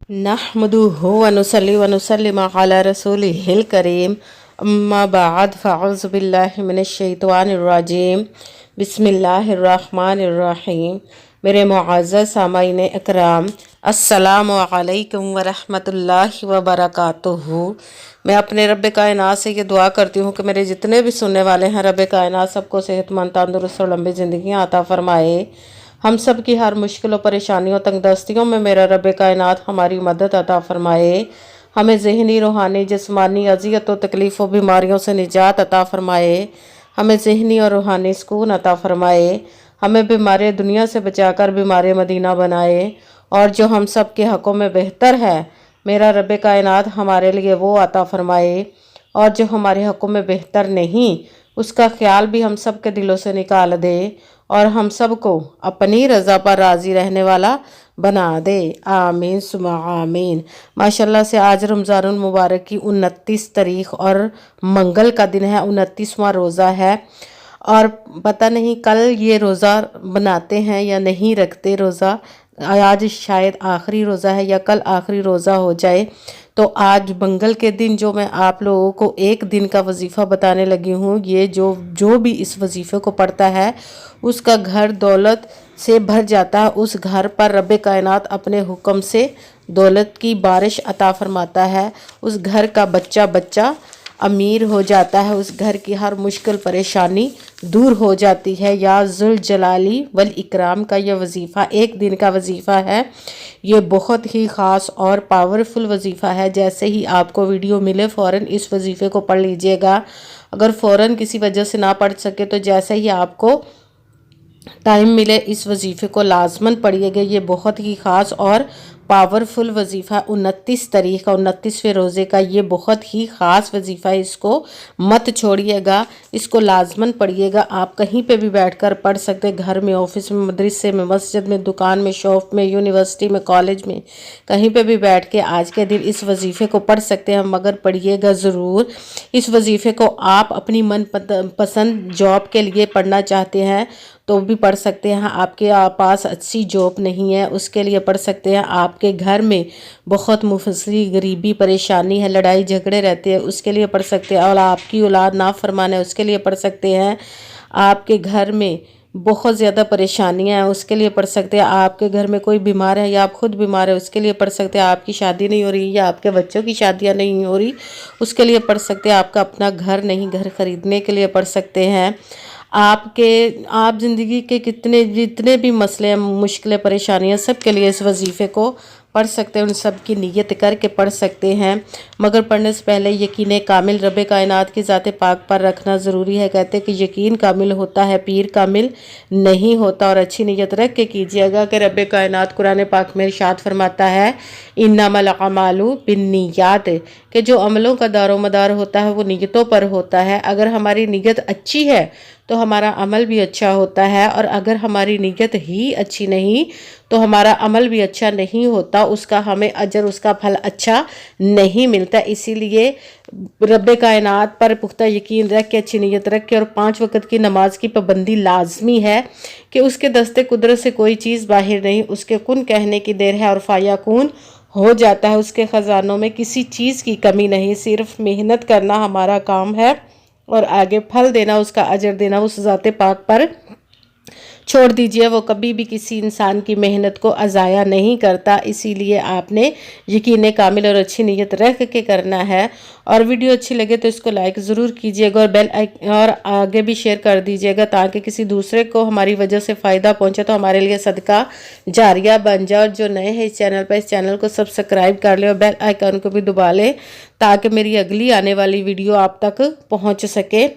नहमदुहु व नुसल्ली व नुसल्लिम अला रसूलिहिल करीम अम्मा बाद फ़अऊज़ु बिल्लाहि मिनश शैतानिर रजीम बिस्मिल्लाहिर्रहमानिर रहीम। मेरे मुअज़्ज़ज़ सामाईन इकराम, अस्सलामु अलैकुम व रहमतुल्लाहि व बरकातुहू। मैं अपने रब कायनात से ये दुआ करती हूँ कि मेरे जितने भी सुनने वाले हैं, रब कायनात सबको सेहतमंद, तंदुरुस्त और लंबी ज़िंदगियाँ अता फ़रमाए। हम सब की हर मुश्किलों, परेशानियों, तंगदस्तियों में मेरा रब कायनात हमारी मदद अता फ़रमाए। हमें ज़हनी, रूहानी, जिस्मानी अज़ियतों, तकलीफ़ों, बीमारियों से निजात अता फ़रमाए। हमें ज़हनी और रूहानी सुकून अता फ़रमाए। हमें बीमार दुनिया से बचाकर बीमार मदीना बनाए। और जो हम सब के हक़ों में बेहतर है, मेरा रब कायनात हमारे लिए वो अता फ़रमाए। और जो हमारे हक़ों में बेहतर नहीं, उसका ख्याल भी हम सब के दिलों से निकाल दे और हम सब को अपनी रज़ा पर राज़ी रहने वाला बना दे। आमीन सुमा आमीन। माशाल्लाह से आज रमज़ानुल मुबारक की 29 तारीख़ और मंगल का दिन है, 29वां रोज़ा है। और पता नहीं कल ये रोज़ा बनाते हैं या नहीं रखते रोज़ा। आज शायद आखिरी रोज़ा है या कल आखिरी रोज़ा हो जाए। तो आज मंगल के दिन जो मैं आप लोगों को एक दिन का वजीफ़ा बताने लगी हूँ, ये जो भी इस वजीफ़े को पढ़ता है उसका घर दौलत से भर जाता है। उस घर पर रब कायनात अपने हुक्म से दौलत की बारिश अता फरमाता है। उस घर का बच्चा बच्चा अमीर हो जाता है। उस घर की हर मुश्किल परेशानी दूर हो जाती है। या जुल जलाली वल इकराम का यह वजीफ़ा एक दिन का वजीफ़ा है। ये बहुत ही ख़ास और पावरफुल वजीफ़ा है। जैसे ही आपको वीडियो मिले फ़ौरन इस वजीफ़े को पढ़ लीजिएगा। अगर फ़ौरन किसी वजह से ना पढ़ सके तो जैसे ही आपको टाइम मिले इस वजीफ़े को लाजमन पढ़िएगा। ये बहुत ही ख़ास और पावरफुल वजीफ़ा 29 तारीख़ का 29वें रोज़े का ये बहुत ही ख़ास वजीफ़ा है। इसको मत छोड़िएगा, इसको लाजमन पढ़िएगा। आप कहीं पे भी बैठकर पढ़ सकते हैं, घर में, ऑफिस में, मदरसे में, मस्जिद में, दुकान में, शॉप में, यूनिवर्सिटी में, कॉलेज में, कहीं पे भी बैठ के आज के दिन इस वजीफ़े को पढ़ सकते हैं। मगर पढ़िएगा ज़रूर। इस वजीफ़े को आप अपनी मन पसंद जॉब के लिए पढ़ना चाहते हैं तो भी पढ़ सकते हैं। आपके पास अच्छी जॉब नहीं है उसके लिए पढ़ सकते हैं। आपके घर में बहुत मुफस्सिल गरीबी परेशानी है, लड़ाई झगड़े रहते हैं, उसके लिए पढ़ सकते हैं। और आपकी औलाद नाफरमान है उसके लिए पढ़ सकते हैं। आपके घर में बहुत ज़्यादा परेशानियां हैं उसके लिए पढ़ सकते हैं। आपके घर में कोई बीमार है या आप खुद बीमार है उसके लिए पढ़ सकते हैं। आपकी शादी नहीं हो रही या आपके बच्चों की शादियां नहीं हो रही उसके लिए पढ़ सकते हैं। आपका अपना घर नहीं, घर खरीदने के लिए पढ़ सकते हैं। आप ज़िंदगी के जितने भी मसले हैं, मुश्किलें, परेशानियां, सब के लिए इस वजीफ़े को पढ़ सकते हैं। उन सब की नीयत करके पढ़ सकते हैं। मगर पढ़ने से पहले यकीन कामिल रब कायनात की ज़ात पाक पर रखना ज़रूरी है। कहते हैं कि यकीन कामिल होता है, पीर कामिल नहीं होता। और अच्छी नीयत रख के कीजिएगा कि रब कायनात कुरान पाक में इरशाद फरमाता है, इन्नमल अमालु बिन्नियात, कि जो अमलों का दारोमदार होता है वो नीयतों पर होता है। अगर हमारी नीयत अच्छी है तो हमारा अमल भी अच्छा होता है, और अगर हमारी नीयत ही अच्छी नहीं तो हमारा अमल भी अच्छा नहीं होता, उसका हमें अजर, उसका फल अच्छा नहीं मिलता। इसीलिए रब कायनात पर पुख्ता यकीन रख के, अच्छी नीयत रख के और 5 वक्त की नमाज की पाबंदी लाजमी है कि उसके दस्ते कुदरत से कोई चीज़ बाहर नहीं, उसके कुन कहने की देर है और फायाकून हो जाता है। उसके ख़जानों में किसी चीज़ की कमी नहीं, सिर्फ मेहनत करना हमारा काम है और आगे फल देना, उसका अजर देना उस ज़ाते पाक पर छोड़ दीजिए। वो कभी भी किसी इंसान की मेहनत को अज़ाया नहीं करता। इसीलिए आपने यकीन कामिल और अच्छी नीयत रख के करना है। और वीडियो अच्छी लगे तो इसको लाइक ज़रूर कीजिएगा और आगे भी शेयर कर दीजिएगा ताकि किसी दूसरे को हमारी वजह से फ़ायदा पहुंचे तो हमारे लिए सदका जारिया बन जाए। और जो नए हैं इस चैनल पर, इस चैनल को सब्सक्राइब कर ले और बेल आइकन को भी दबा ले ताकि मेरी अगली आने वाली वीडियो आप तक पहुँच सके।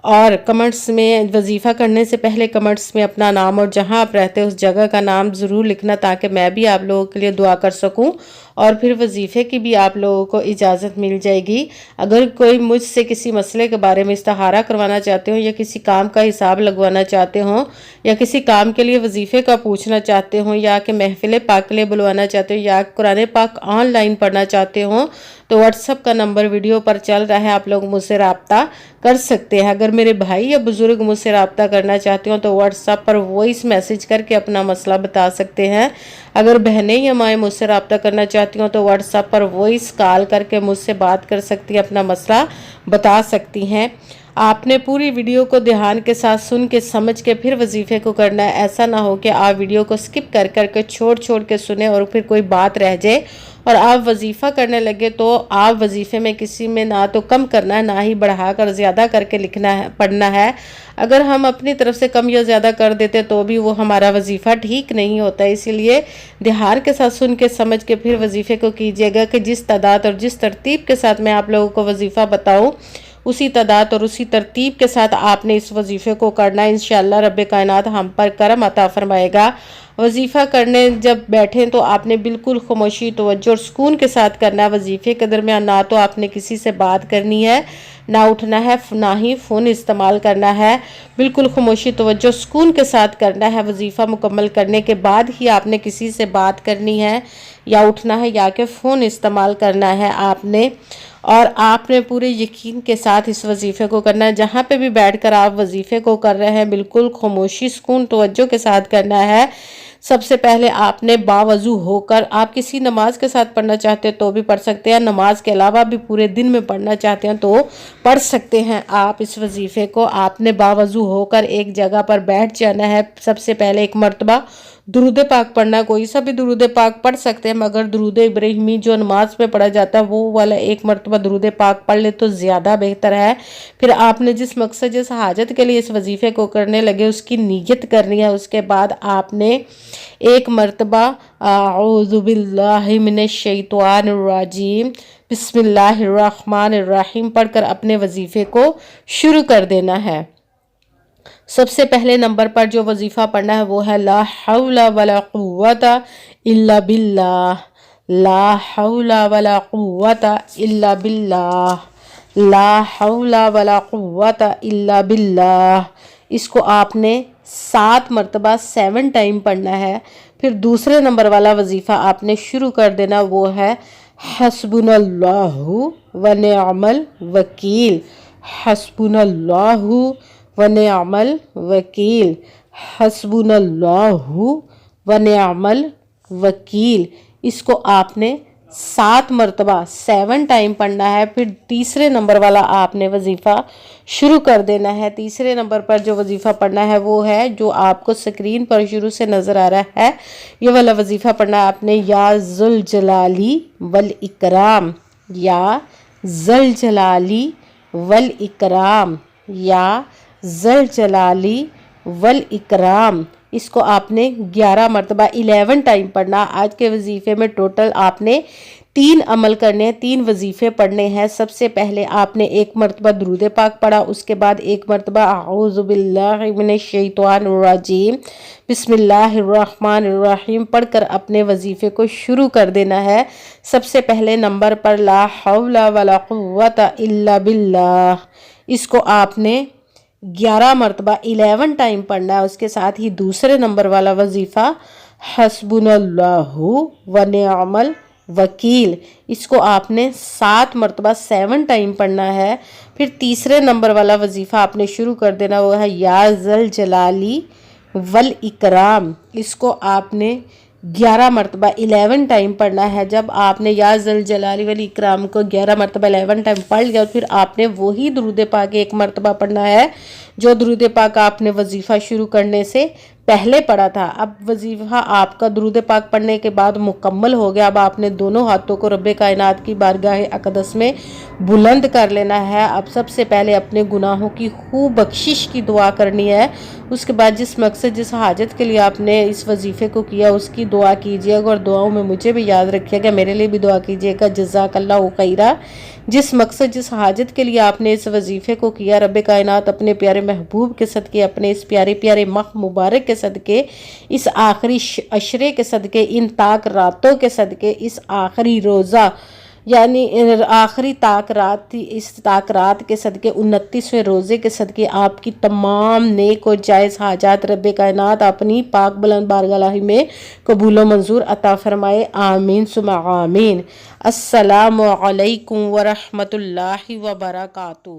और कमेंट्स में वजीफ़ा करने से पहले कमेंट्स में अपना नाम और जहां आप रहते हैं उस जगह का नाम ज़रूर लिखना ताकि मैं भी आप लोगों के लिए दुआ कर सकूं। और फिर वजीफ़े की भी आप लोगों को इजाज़त मिल जाएगी। अगर कोई मुझसे किसी मसले के बारे में इस्तिखारा करवाना चाहते हो या किसी काम का हिसाब लगवाना चाहते हो या किसी काम के लिए वजीफ़े का पूछना चाहते हो या कि महफिल पाक के लिए बुलवाना चाहते हो या कुरान पाक ऑनलाइन पढ़ना चाहते हो तो व्हाट्सअप का नंबर वीडियो पर चल रहा है, आप लोग मुझसे रब्ता कर सकते हैं। अगर मेरे भाई या बुज़ुर्ग मुझसे रब्ता करना चाहते हो तो व्हाट्सअप पर वॉइस मैसेज करके अपना मसला बता सकते हैं। अगर बहनें या माएँ मुझसे रब्ता करना चाहती हो तो व्हाट्सअप पर वॉइस कॉल करके मुझसे बात कर सकती हैं, अपना मसला बता सकती हैं। आपने पूरी वीडियो को ध्यान के साथ सुन के समझ के फिर वजीफ़े को करना है। ऐसा ना हो कि आप वीडियो को स्किप कर करके छोड़ के सुने और फिर कोई बात रह जाए और आप वजीफ़ा करने लगे तो आप वजीफ़े में किसी में ना तो कम करना है, ना ही बढ़ाकर ज़्यादा करके लिखना है, पढ़ना है। अगर हम अपनी तरफ से कम या ज़्यादा कर देते तो भी वो हमारा वजीफ़ा ठीक नहीं होता। इसीलिए ध्यान के साथ सुन के समझ के फिर वजीफ़े को कीजिएगा कि जिस तादाद और जिस तरतीब के साथ मैं आप लोगों को वजीफ़ा बताऊँ उसी तादाद और उसी तरतीब के साथ आपने इस वजीफ़े को करना है। इंशाअल्लाह रब्बे कायनात हम पर करम अता फरमाएगा। वजीफ़ा करने जब बैठें तो आपने बिल्कुल खामोशी, तवज्जो और सुकून के साथ करना है। वजीफ़े के दरमियान ना तो आपने किसी से बात करनी है, ना उठना है, ना ही फ़ोन इस्तेमाल करना है। बिल्कुल खामोशी, तवज्जो, सुकून के साथ करना है। वजीफ़ा मुकम्मल करने के बाद ही आपने किसी से बात करनी है या उठना है या कि फ़ोन इस्तेमाल करना है आपने। और आपने पूरे यकीन के साथ इस वजीफ़े को करना है। जहाँ पे भी बैठकर आप वजीफ़े को कर रहे हैं बिल्कुल खामोशी, सुकून, तवज्जो के साथ करना है। सबसे पहले आपने बावजू होकर, आप किसी नमाज के साथ पढ़ना चाहते हैं तो भी पढ़ सकते हैं, नमाज के अलावा भी पूरे दिन में पढ़ना चाहते हैं तो पढ़ सकते हैं। आप इस वजीफ़े को आपने बावजू होकर एक जगह पर बैठ जाना है। सबसे पहले एक मरतबा दुरूद पाक पढ़ना, कोई सा भी दुरूद पाक पढ़ सकते हैं, मगर दुरूद इब्राहिमी जो नमाज में पढ़ा जाता है वो वाला एक मरतबा दुरूद पाक पढ़ ले तो ज़्यादा बेहतर है। फिर आपने जिस मकसद, जिस हाजत के लिए इस वजीफ़े को करने लगे उसकी नीयत करनी है। उसके बाद आपने एक मरतबा औज़ु बिल्लाहि मिनश शैतानिर रजीम बिस्मिल्लाहिर रहमानिर रहीम पढ़कर अपने वजीफ़े को शुरू कर देना है। सबसे पहले नंबर पर जो वजीफ़ा पढ़ना है वो है ला हौला वला कुव्वता इल्ला बिल्लाह, ला हौला वला कुव्वता इल्ला बिल्लाह, ला हौला वला कुव्वता इल्ला बिल्लाह। इसको आपने 7 मरतबा 7 टाइम पढ़ना है। फिर दूसरे नंबर वाला वजीफ़ा आपने शुरू कर देना, वो है हस्बुनल्लाहु व निअमल वकील, हस्बुनल्लाहु व निअमल वकील, हस्बुनल्लाहु व निअमल वकील। इसको आपने 7 मरतबा 7 टाइम पढ़ना है। फिर तीसरे नंबर वाला आपने वजीफ़ा शुरू कर देना है। तीसरे नंबर पर जो वजीफ़ा पढ़ना है वो है जो आपको स्क्रीन पर शुरू से नज़र आ रहा है, ये वाला वजीफ़ा पढ़ना है आपने। या ज़ुल जलाली वल इकराम, या ज़ुल जलाली वल इकराम, या ज़ुल जलाली वल इकराम। इसको आपने 11 मरतबा 11 टाइम पढ़ना। आज के वजीफ़े में टोटल आपने 3 अमल करने हैं, 3 वजीफ़े पढ़ने हैं। सबसे पहले आपने एक मरतबा दुरूद पाक पढ़ा, उसके बाद एक मरतबा औज़ु बिल्लाहि मिनश शैतानिर रजीम बिस्मिल्लाहिर रहमानिर रहीम पढ़कर अपने वजीफ़े को शुरू कर देना है। सबसे पहले नंबर पर ला हौला वला कुव्वता इल्ला बिल्लाह, इसको आपने 11 मरतबा 11 टाइम पढ़ना है। उसके साथ ही दूसरे नंबर वाला वजीफ़ा हस्बुनल्लाहु व निअमल वकील, इसको आपने 7 मरतबा 7 टाइम पढ़ना है। फिर तीसरे नंबर वाला वजीफ़ा आपने शुरू कर देना, वो है या ज़ल जलाली वल इकराम, इसको आपने 11 मरतबा 11 टाइम पढ़ना है। जब आपने या ज़ल जलाली वल इकराम को 11 मरतबा 11 टाइम पढ़ लिया फिर आपने वही दुरूद पाक एक मरतबा पढ़ना है जो दुरूद पाक आपने वजीफ़ा शुरू करने से पहले पढ़ा था। अब वजीफ़ा आपका दुरूद पाक पढ़ने के बाद मुकम्मल हो गया। अब आपने दोनों हाथों को रब्बे कायनात की बारगाह अक़दस में बुलंद कर लेना है। अब सबसे पहले अपने गुनाहों की खूब बख्शिश की दुआ करनी है। उसके बाद जिस मकसद, जिस हाजत के लिए आपने इस वजीफ़े को किया उसकी दुआ कीजिएगा और दुआओं में मुझे भी याद रखिएगा, मेरे लिए भी दुआ कीजिएगा। जज़ाकल्लाहु खैरा। जिस मकसद, जिस हाजत के लिए आपने इस वजीफ़े को किया, रब्बे कायनात अपने प्यारे महबूब के सदके, अपने इस प्यारे प्यारे माह मुबारक के सदके, इस आखिरी अशरे के सदके, इन ताक रातों के सदके, इस आखिरी रोज़ा یعنی آخری طاق رات تھی، اس طاق رات کے صدقے 29ویں روزے کے صدقے آپ کی تمام نیک و جائز حاجات رب کائنات اپنی پاک بلند بارگاہ میں قبول و منظور عطا فرمائے، آمین ثم آمین۔ السلام علیکم ورحمۃ اللہ وبرکاتہ۔